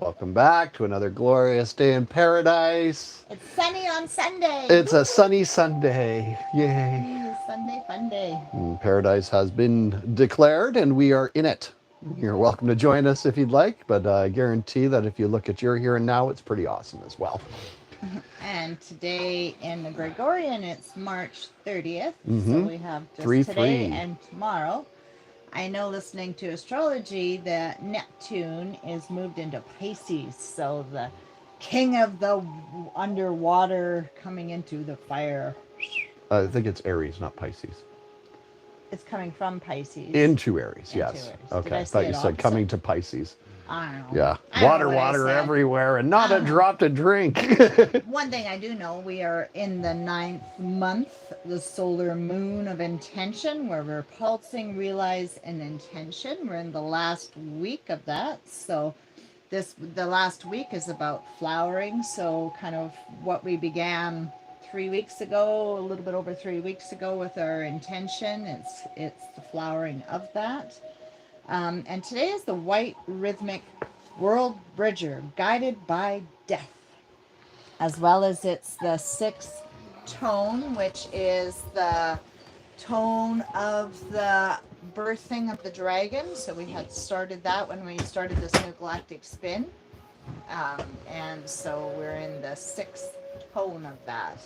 Welcome back to another glorious day in paradise. It's sunny on Sunday. It's a sunny Sunday. Yay. Sunday fun day. Paradise has been declared and we are in it. You're welcome to join us if you'd like, but I guarantee that if you look at your here and now, it's pretty awesome as well. And today in the Gregorian, it's March 30th. Mm-hmm. So we have just 3-3. Today and tomorrow. I know listening to astrology that Neptune is moved into Pisces. So the king of the underwater coming into the fire. I think it's Aries, not Pisces. It's coming from Pisces. Into Aries, yes. Aries. Okay, I thought you said coming to Pisces. I don't know. Yeah, water everywhere and not a drop to drink. One thing I do know, we are in the 9th month, the solar moon of intention, where we're pulsing, realize, and intention. We're in the last week of that. So the last week is about flowering. So kind of what we began 3 weeks ago, a little bit over 3 weeks ago with our intention. It's the flowering of that. And today is the white rhythmic world bridger, guided by death, as well as it's the 6th tone, which is the tone of the birthing of the dragon. So we had started that when we started this new galactic spin. And so we're in the 6th tone of that.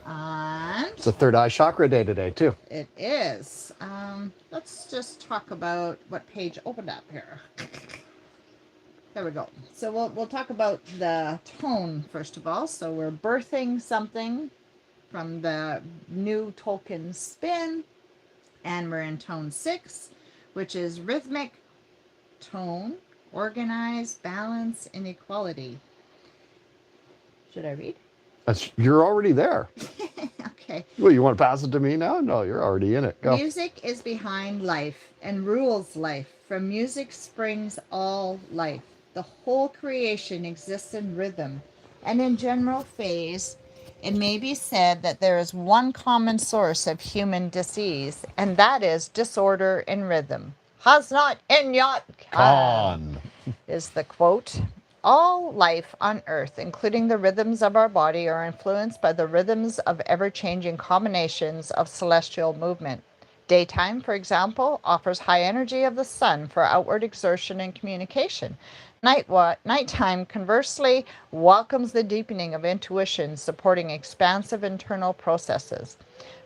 And it's the third eye chakra day today, too. It is. Let's just talk about what page opened up here. There we go. So we'll talk about the tone first of all. So we're birthing something from the new Tolkien spin, and we're in tone 6, which is rhythmic tone, organize, balance, and equality. Should I read? You're already there. Okay. Well, you want to pass it to me now? No, you're already in it. Go. Music is behind life and rules life. From music springs all life. The whole creation exists in rhythm. And in general phase, it may be said that there is one common source of human disease, and that is disorder in rhythm. Has not in yet Khan is the quote. All life on earth, including the rhythms of our body, are influenced by the rhythms of ever-changing combinations of celestial movement. Daytime, for example, offers high energy of the sun for outward exertion and communication. Nighttime, conversely, welcomes the deepening of intuition, supporting expansive internal processes.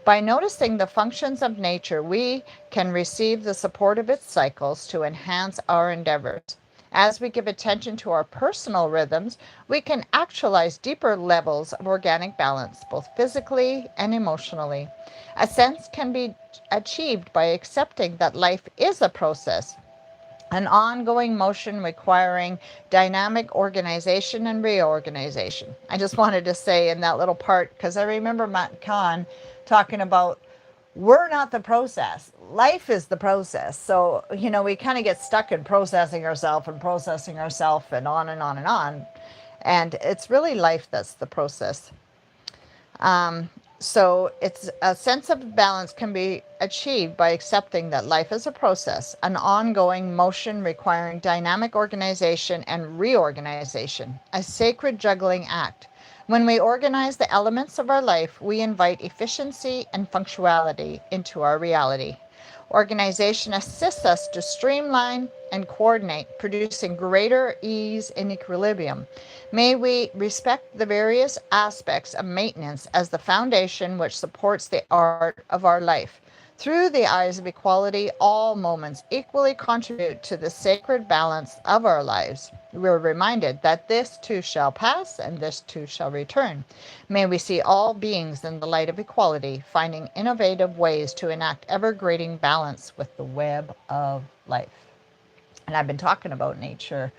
By noticing the functions of nature, we can receive the support of its cycles to enhance our endeavors. As we give attention to our personal rhythms, we can actualize deeper levels of organic balance, both physically and emotionally. A sense can be achieved by accepting that life is a process, an ongoing motion requiring dynamic organization and reorganization. I just wanted to say in that little part, because I remember Matt Kahn talking about we're not the process. Life is the process. So, we kind of get stuck in processing ourselves and on and on and on. And it's really life that's the process. So it's a sense of balance can be achieved by accepting that life is a process, an ongoing motion requiring dynamic organization and reorganization, a sacred juggling act. When we organize the elements of our life, we invite efficiency and punctuality into our reality. Organization assists us to streamline and coordinate, producing greater ease and equilibrium. May we respect the various aspects of maintenance as the foundation which supports the art of our life. Through the eyes of equality, all moments equally contribute to the sacred balance of our lives. We're reminded that this too shall pass and this too shall return. May we see all beings in the light of equality, finding innovative ways to enact ever-grading balance with the web of life. And I've been talking about nature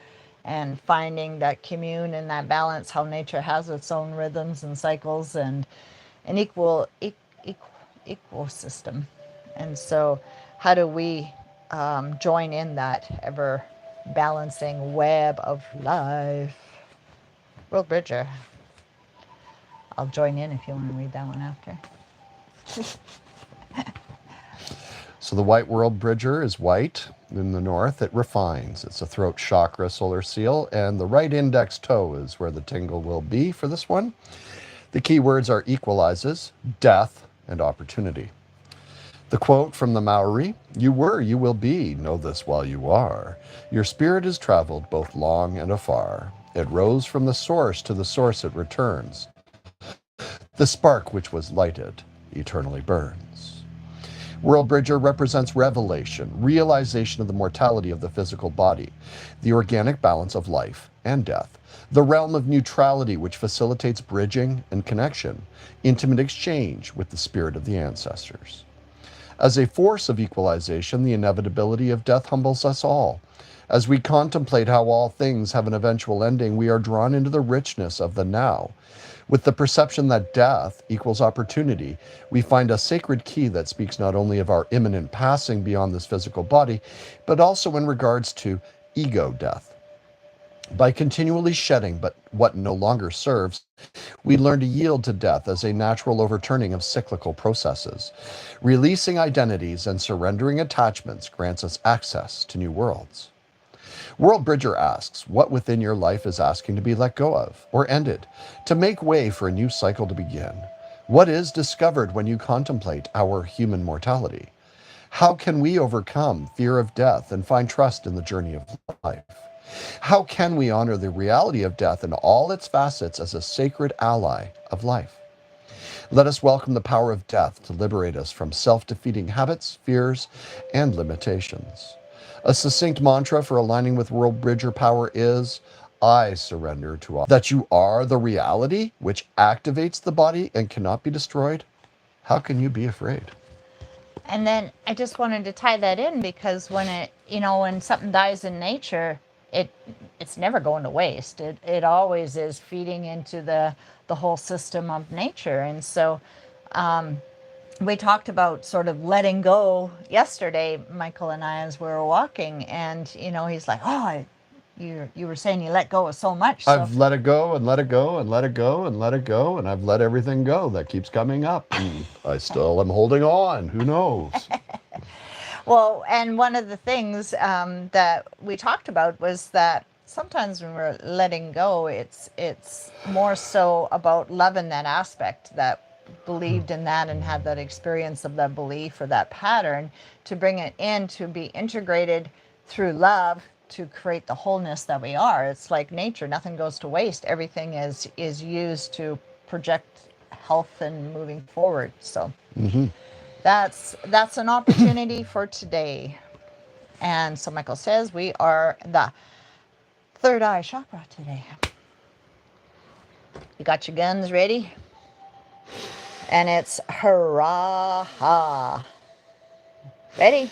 and finding that commune and that balance, how nature has its own rhythms and cycles and an equal system. And so how do we join in that ever balancing web of life? World Bridger. I'll join in if you want to read that one after. So the white world bridger is white. In the north, it refines. It's a throat chakra solar seal, and the right index toe is where the tingle will be for this one. The key words are equalizes, death, and opportunity. The quote from the Maori, "You were, you will be, know this while you are. Your spirit has traveled both long and afar. It rose from the source, to the source it returns. The spark which was lighted eternally burns." World Bridger represents revelation, realization of the mortality of the physical body, the organic balance of life and death, the realm of neutrality which facilitates bridging and connection, intimate exchange with the spirit of the ancestors. As a force of equalization, the inevitability of death humbles us all. As we contemplate how all things have an eventual ending, we are drawn into the richness of the now. With the perception that death equals opportunity, we find a sacred key that speaks not only of our imminent passing beyond this physical body, but also in regards to ego death. By continually shedding but what no longer serves, we learn to yield to death as a natural overturning of cyclical processes. Releasing identities and surrendering attachments grants us access to new worlds. World Bridger asks, what within your life is asking to be let go of or ended, to make way for a new cycle to begin? What is discovered when you contemplate our human mortality? How can we overcome fear of death and find trust in the journey of life? How can we honor the reality of death in all its facets as a sacred ally of life? Let us welcome the power of death to liberate us from self-defeating habits, fears, and limitations. A succinct mantra for aligning with World Bridger power is, I surrender to all. That you are the reality which activates the body and cannot be destroyed. How can you be afraid? And then I just wanted to tie that in because when when something dies in nature, it's never going to waste. It always is feeding into the whole system of nature. And so we talked about sort of letting go yesterday, Michael and I, as we were walking, and he's like, "Oh, you were saying you let go of so much." So I've let it go and let it go and let it go and let it go, and I've let everything go that keeps coming up. And I still am holding on. Who knows? well, and one of the things that we talked about was that sometimes when we're letting go, it's more so about loving that aspect that believed in that and had that experience of that belief or that pattern, to bring it in to be integrated through love to create the wholeness that we are. It's like nature, nothing goes to waste. Everything is used to project health and moving forward. So that's an opportunity for today. And so Michael says we are the third eye chakra today. You got your guns ready? And it's hurrah ha. Ready?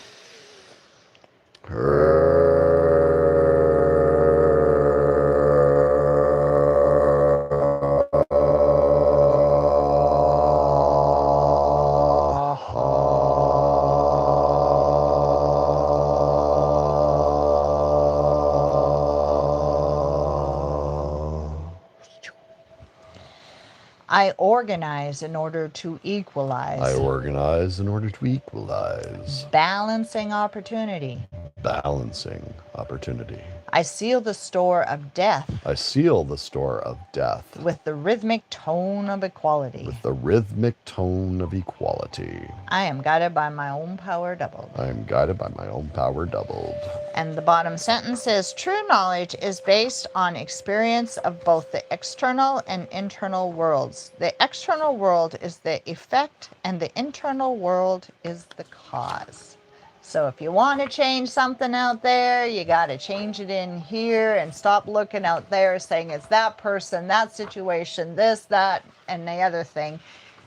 I organize in order to equalize. I organize in order to equalize. Balancing opportunity. Balancing opportunity. I seal the store of death. I seal the store of death. With the rhythmic tone of equality. With the rhythmic tone of equality. I am guided by my own power doubled. I am guided by my own power doubled. And the bottom sentence says, true knowledge is based on experience of both the external and internal worlds. The external world is the effect and the internal world is the cause. So if you want to change something out there, you got to change it in here and stop looking out there saying it's that person, that situation, this, that, and the other thing.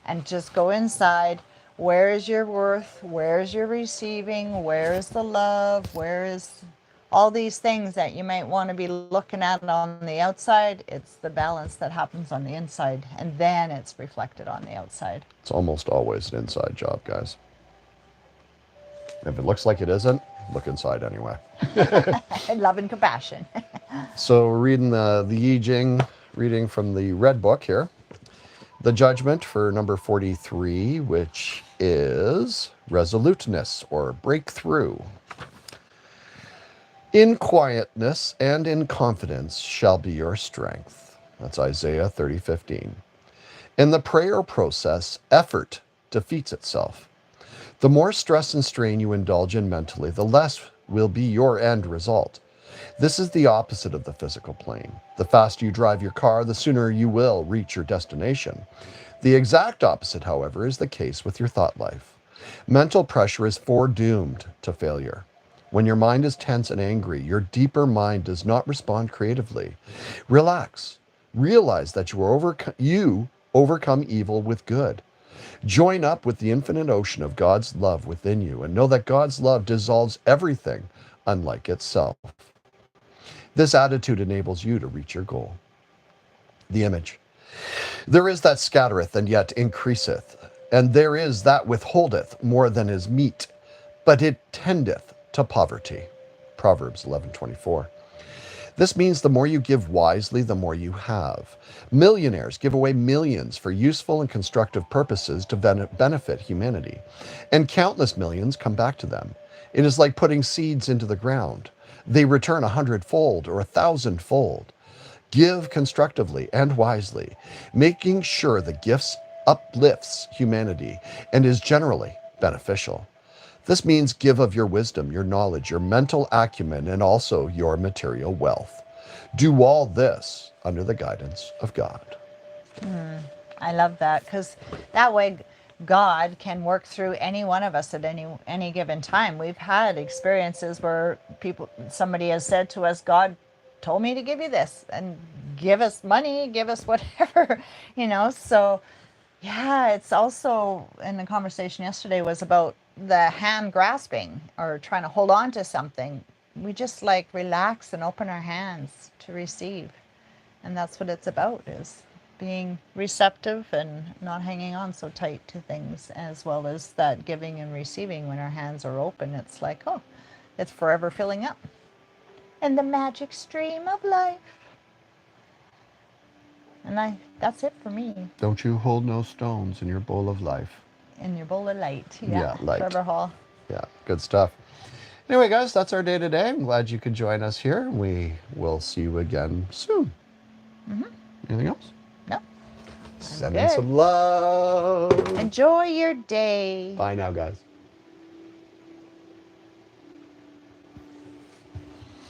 And just go inside. Where is your worth? Where is your receiving? Where is the love? Where is all these things that you might want to be looking at on the outside? It's the balance that happens on the inside, and then it's reflected on the outside. It's almost always an inside job, guys. If it looks like it isn't, look inside anyway. Love and compassion. So we're reading the Yi Jing, reading from the Red Book here. The judgment for number 43, which is resoluteness or breakthrough. In quietness and in confidence shall be your strength. That's Isaiah 30:15. In the prayer process, effort defeats itself. The more stress and strain you indulge in mentally, the less will be your end result. This is the opposite of the physical plane. The faster you drive your car, the sooner you will reach your destination. The exact opposite, however, is the case with your thought life. Mental pressure is foredoomed to failure. When your mind is tense and angry, your deeper mind does not respond creatively. Relax. Realize that you overcome evil with good. Join up with the infinite ocean of God's love within you and know that God's love dissolves everything unlike itself. This attitude enables you to reach your goal. The image. There is that scattereth and yet increaseth, and there is that withholdeth more than is meet, but it tendeth to poverty. Proverbs 11:24. This means the more you give wisely, the more you have. Millionaires give away millions for useful and constructive purposes to benefit humanity, and countless millions come back to them. It is like putting seeds into the ground. They return 100-fold or 1,000-fold. Give constructively and wisely, making sure the gifts uplifts humanity and is generally beneficial. This means give of your wisdom, your knowledge, your mental acumen, and also your material wealth. Do all this under the guidance of God. I love that, because that way God can work through any one of us at any given time. We've had experiences where somebody has said to us, God told me to give you this, and give us money, give us whatever, So yeah, it's also, in the conversation yesterday, was about the hand grasping or trying to hold on to something. We just relax and open our hands to receive. And that's what it's about, is being receptive and not hanging on so tight to things, as well as that giving and receiving. When our hands are open, it's like, oh, it's forever filling up. And the magic stream of life. And that's it for me. Don't you hold no stones in your bowl of life. In your bowl of light. Yeah, light. Trevor Hall. Yeah, good stuff. Anyway, guys, that's our day today. I'm glad you could join us here. We will see you again soon. Anything else? No. Send in some love. Enjoy your day. Bye now, guys.